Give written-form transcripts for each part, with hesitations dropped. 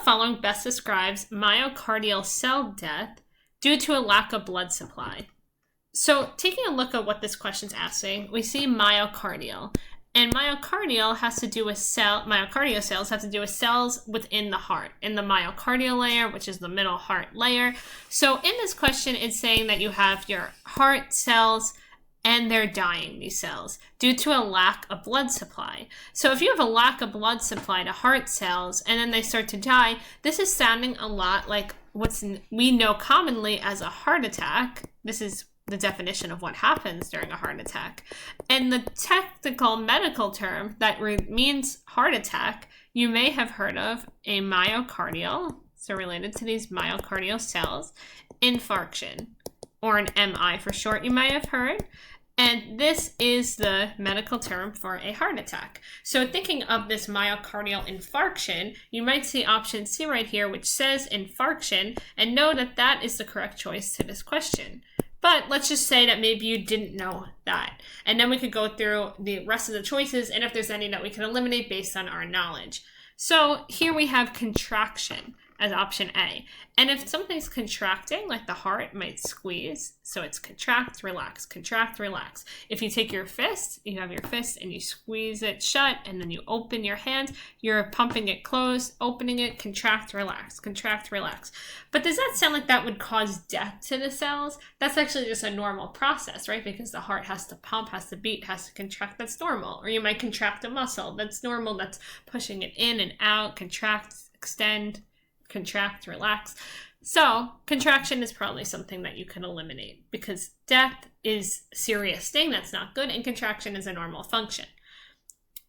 following best describes myocardial cell death due to a lack of blood supply? So taking a look at what this question's asking, we see myocardial. And myocardial has to do with myocardial cells have to do with cells within the heart, in the myocardial layer, which is the middle heart layer. So in this question, it's saying that you have your heart cells and they're dying, these cells, due to a lack of blood supply. So if you have a lack of blood supply to heart cells and then they start to die, this is sounding a lot like we know commonly as a heart attack. This is the definition of what happens during a heart attack. And the technical medical term that means heart attack, you may have heard of a myocardial, so related to these myocardial cells, infarction, or an MI for short, you may have heard. And this is the medical term for a heart attack. So thinking of this myocardial infarction, you might see option C right here, which says infarction, and know that that is the correct choice to this question. But let's just say that maybe you didn't know that. And then we could go through the rest of the choices and if there's any that we can eliminate based on our knowledge. So here we have contraction as option A. And if something's contracting, like the heart might squeeze, so it's contract, relax, contract, relax. If you take your fist, you have your fist and you squeeze it shut and then you open your hand, you're pumping it closed, opening it, contract, relax, contract, relax. But does that sound like that would cause death to the cells? That's actually just a normal process, right? Because the heart has to pump, has to beat, has to contract, that's normal. Or you might contract a muscle, that's normal, that's pushing it in and out, contract, extend, contract, relax. So contraction is probably something that you can eliminate because death is a serious thing that's not good and contraction is a normal function.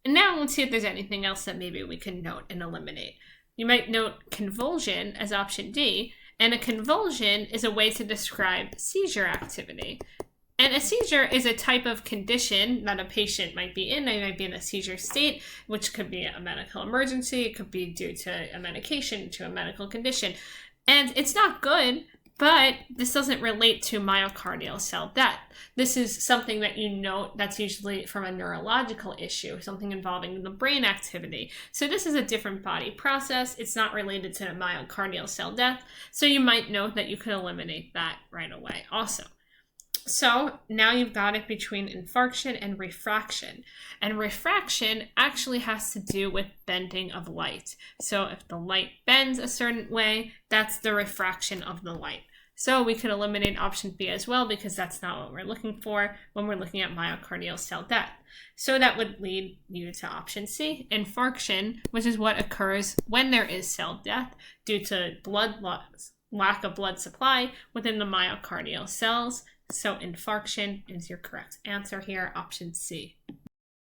And now let's see if there's anything else that maybe we can note and eliminate. You might note convulsion as option D, and a convulsion is a way to describe seizure activity. And a seizure is a type of condition that a patient might be in. They might be in a seizure state, which could be a medical emergency. It could be due to a medication, to a medical condition. And it's not good, but this doesn't relate to myocardial cell death. This is something that you note that's usually from a neurological issue, something involving the brain activity. So this is a different body process. It's not related to myocardial cell death. So you might note that you could eliminate that right away also. So now you've got it between infarction and refraction. And refraction actually has to do with bending of light. So if the light bends a certain way, that's the refraction of the light. So we could eliminate option B as well because that's not what we're looking for when we're looking at myocardial cell death. So that would lead you to option C, infarction, which is what occurs when there is cell death due to blood loss, lack of blood supply within the myocardial cells. So infarction is your correct answer here, option C.